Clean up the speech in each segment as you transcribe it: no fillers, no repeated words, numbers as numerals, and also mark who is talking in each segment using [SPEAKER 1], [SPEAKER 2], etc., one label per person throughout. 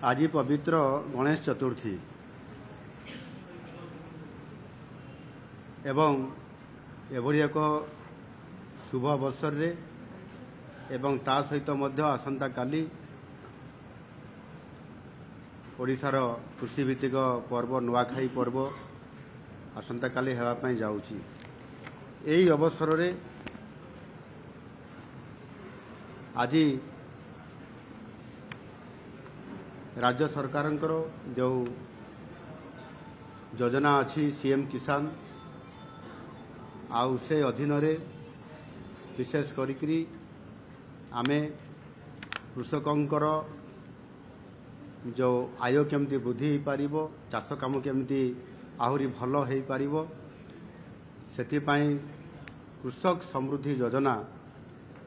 [SPEAKER 1] आज पवित्र गणेश चतुर्थी एवं एभली एक शुभ अवसर रे एवं ता सहित मध्य आसंता काली ओडिशार कृषिभित्तिक पर्व नुआखाई पर्व आसंता काली हेबा पई जाउची। एही अवसर रे आज राज्य सरकार जो योजना अच्छी सीएम किसान आउ से अधीन रे विशेष करी आमे कृषकंकर जो आय केमती वृद्धि हो पारिबो, चाष काम केमती आहुरी भल हो पारिबो, सेथिपाई कृषक समृद्धि योजना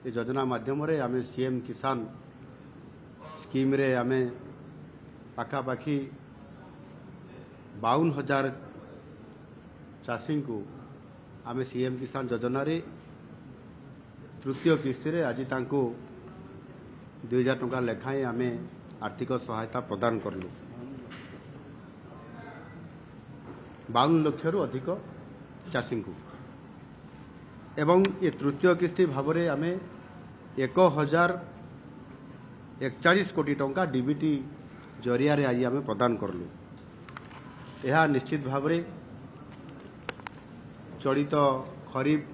[SPEAKER 1] ये योजना माध्यम रे आमे सीएम किसान स्कीम रे आमे पाखापाखि 52,000 चाषी को आमे सीएम किसान योजना रे तृतीय किस्ती रे आज तांको 2,000 टंका लेखाएं आमे आर्थिक सहायता प्रदान करलु। 52 लाख रु अधिक चाषी को एवं ये तृतीय किस्ती भाव रे आमे 1,041 कोटी टंका डीबीटी जरिया रे आज आमे प्रदान करलु। यह निश्चित भाव रे चलित खरीफ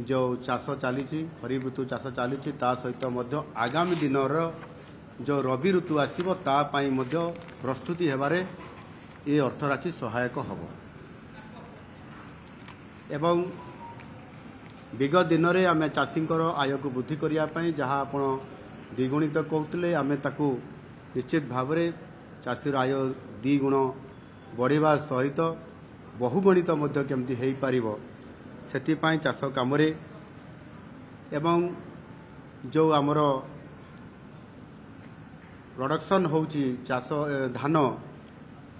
[SPEAKER 1] जो चाष चली खरीफ ऋतु चाष चली ता सहित मध्य आगामी दिन जो रबी ऋतु आसीबो ता पाई मध्य प्रस्तुति हेबारे ये अर्थराशि सहायक हबो एवं विगत दिन में आम चाषी आय को वृद्धि करने जहाँ आप द्विगुणित कहते आम ताकू निश्चित भाव में चाषीर आय द्विगुण बढ़िया सहित बहुगुणित केमती हो पारिबो सेथिपाई चाष काम एवं जो आमर प्रोडक्शन होउची चाष धान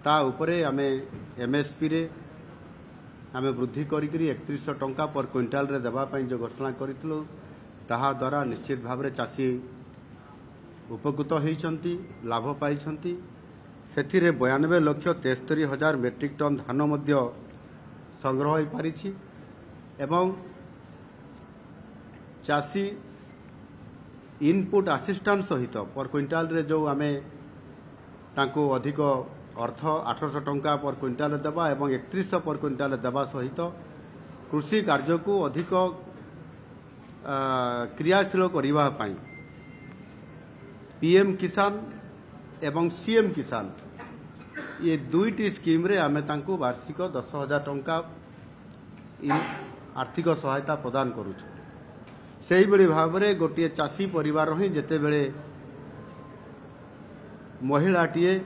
[SPEAKER 1] ता उपरे आमे एमएसपी रे आमे वृद्धि करी 3100 टंका पर क्विंटाल रे देबा पई जो घोषणा करितलो ताहा द्वारा निश्चित भाव रे चाषी उपकृत होइछंती, लाभ पाइछंती। सेथिरे 92,73,000 मेट्रिक टन धान मध्य संग्रह हो पारिछि एवं चाषी इनपुट असिस्टेंट सहित पर क्विंटाल रे जो आमे तांको अधिक अर्थ 800 टंका पर क्विंटाल देवा एवं 3100 पर क्विंटाल देवा सहित कृषि कार्य को अधिक क्रियाशील करबा पई पीएम किसान एवं सीएम किसान ये दुईटी स्कीम रे आमे तांको वार्षिक 10,000 टंका आर्थिक सहायता प्रदान करूछु। सेही बेले भाव रे गोटे चाषी परिवार ही जेते बेले महिलाटीए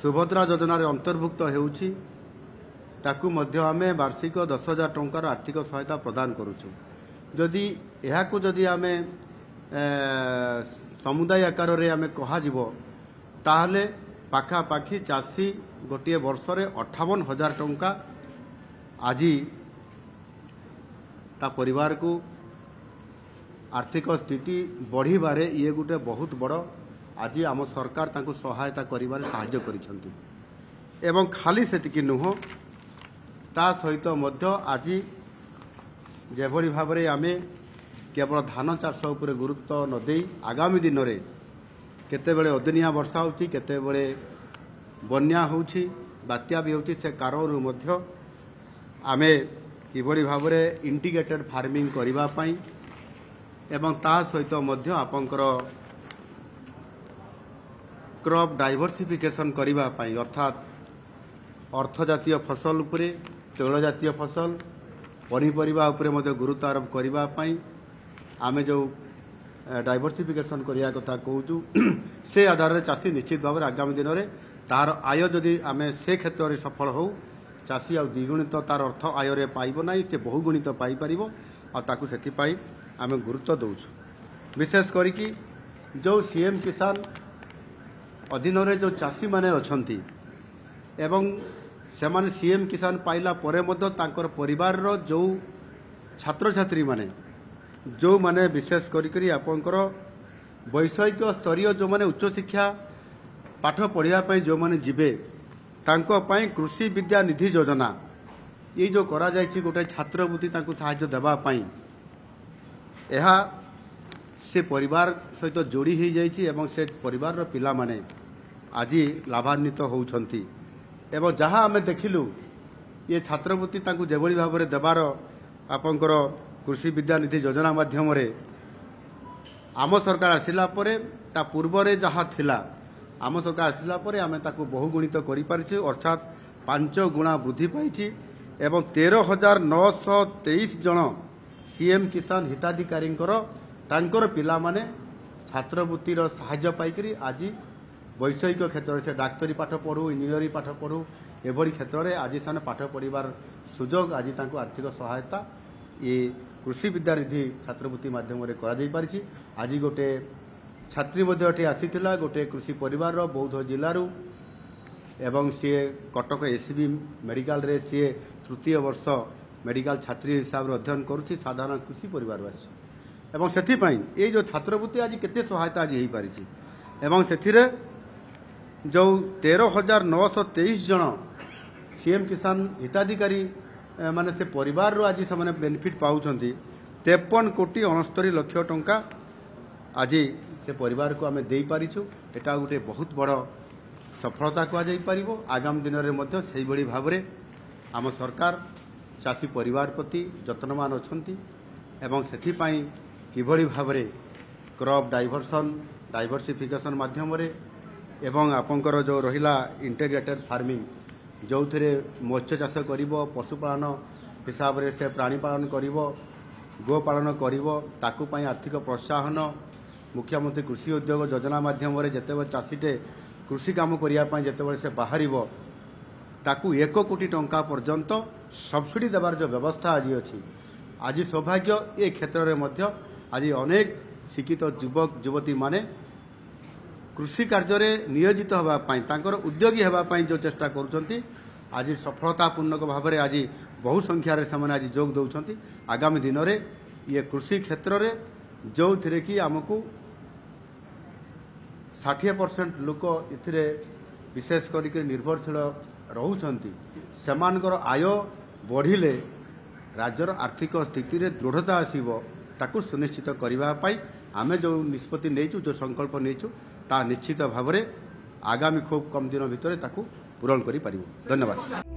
[SPEAKER 1] सुभद्रा योजना रे अंतर्भुक्त हेउछि ताकू मध्य आमे वार्षिक 10,000 टंकार आर्थिक सहायता प्रदान करूछु। जदि एहाकू जदि आमे समुदाय आकार रे आमे कहा जिवो ताहले पाखापाखि चाषी गोटे वर्ष रे 58,000 टंका आजी ता परिवार को आर्थिक स्थिति बढ़िबारे ये गोटे बहुत बड़ आज आम सरकार तांको सहायता करिबार साहाय्य करिसंती एवं खाली सेतिकी नुह ता सहित मध्य आज जेभली भाव रे आमे केवल धान चाष उपर गुरुत्व न देई आगामी दिन रे केतेबेले अदिनिया वर्षा होउची, केतेबेले बन्या होउची, बात्या भी होउची, से कारणरू मध्य आमे किभली भाव रे इंटीग्रेटेड फार्मिंग करिबा पई एवं ता सहित मध्य आपनकर क्रॉप डाइवर्सिफिकेशन करिबा पई अर्थात अर्थ जातीय फसल उपरे तैल जातीय फसल पनीपरिबा उपरे मध्य गुरुत्व आरोप करिबा पई आमे जो डाइवर्सिफिकेशन करिया कथा कहूचु से आधार रे चाषी निश्चित भाव में आगामी दिन में तार आय जदि आमे से क्षेत्र में सफल हो चाषी आ द्विगुणित तार अर्थ आय रे पाइबो नाही से बहुगुणित पाई परिबो आ ताकू सेथिपाई आमे गुरुत्व दउछु। विशेष करिकी जो सीएम किसान अधीन रे जो चाषी माने अछंती एवं से माने सीएम किसान पाइला परे मध्य तांकर परिवार रो जो छात्र छात्री माने जो माने विशेष करी आपनकर वैषयिक स्तरीय जो माने उच्च शिक्षा पाठ पढ़ापी जो मैंने जीवे कृषि विद्या निधि योजना ये जो करा जायछि गोटे छात्रवृत्ति साहाय्य देवाई यह से परिवार सहित जोड़ी हो जाइछि एवं से परिवार पिला माने आज लाभान्वित होउछंती एवं जहाँ आम देखिलु ये छात्रवृत्ति जेभली भाव में देवार आपंकर कृषि विद्या निधि योजना माध्यम आम सरकार आसिला परे ता पूर्वरे जहाँ थिला आम सरकार आसिला परे आमे ताकू बहुगुणित करि पारिछु अर्थात 5 गुणा वृद्धि पाइछि एवं 13,923 जन सीएम किसान हिताधिकारी तांकर पिला माने छात्रवृत्तिर साहाय्य पाइकरी आज वैषयिक क्षेत्र से डाक्तरी पाठ पढ़ू इंजीनियरिंग पाठ पढ़ू एभली क्षेत्र में आज से पाठ पढ़ार सुजोग आज आर्थिक सहायता ये कृषि विद्यानिधि छात्रवृत्ति माध्यम आज गोटे छात्री आसीथिला गोटे कृषि परिवार बौद्ध जिलूर एवं सी कटक एसबी मेडिकल रे सी तृतीय वर्ष मेडिकल छात्री हिसाब से अध्ययन करुच्ची साधारण कृषि परिवार आसी एवं से ये जो छात्रवृत्ति आज केते सहायता आज हो पारी एवं से जो 13,923 जन सीएम किसान हिताधिकारी माने से परिवार आज से बेनिफिट पाउछंती 53,69,00,000 टंका आज से परिवार को आम दे पारिछु एटा गोटे बहुत बड़ सफलता कहुपर आगामी दिन में भाव में आम सरकार चाषी परिवार प्रति जत्नवान अछंती एवं सेथिपाई किभली भाव में क्रॉप डाइवर्सिफिकेशन माध्यम एवं आपंकर जो रहिला इंटीग्रेटेड फार्मिंग जो थे मत्स्य चाष कर पशुपालन हिसाब से प्राणी पालन कर गोपालन कर आर्थिक प्रोत्साहन मुख्यमंत्री कृषि उद्योग योजना माध्यम जिते चाषीटे कृषि काम करने जिते से बाहर ताकू 1 कोटी टंका पर्यंत सब्सिडी देवार जो व्यवस्था आज अच्छी आज सौभाग्य ए क्षेत्र में आज अनेक शिक्षित युवक युवती माने कृषि कार्य नियोजित होगापाई उद्योगी होगापाई जो चेष्टा करुँच आज सफलतापूर्णक भाव में आज बहु संख्यार से आज जोग दौरान आगामी दिन में ये कृषि क्षेत्र में जो थे कि आमको 60% लोक इथिरे विशेष करके निर्भरशील रोचंती सेमानकर आय बढ़िले राज्यर आर्थिक स्थिति रे दृढ़ता आसीबो ताकू सुनिश्चित करने आमे जो निष्पत्ति नेचु जो संकल्प नेचु ता निश्चित भाव में आगामी खूब कम दिन भितर ताकू पूरण करि पारिबो। धन्यवाद।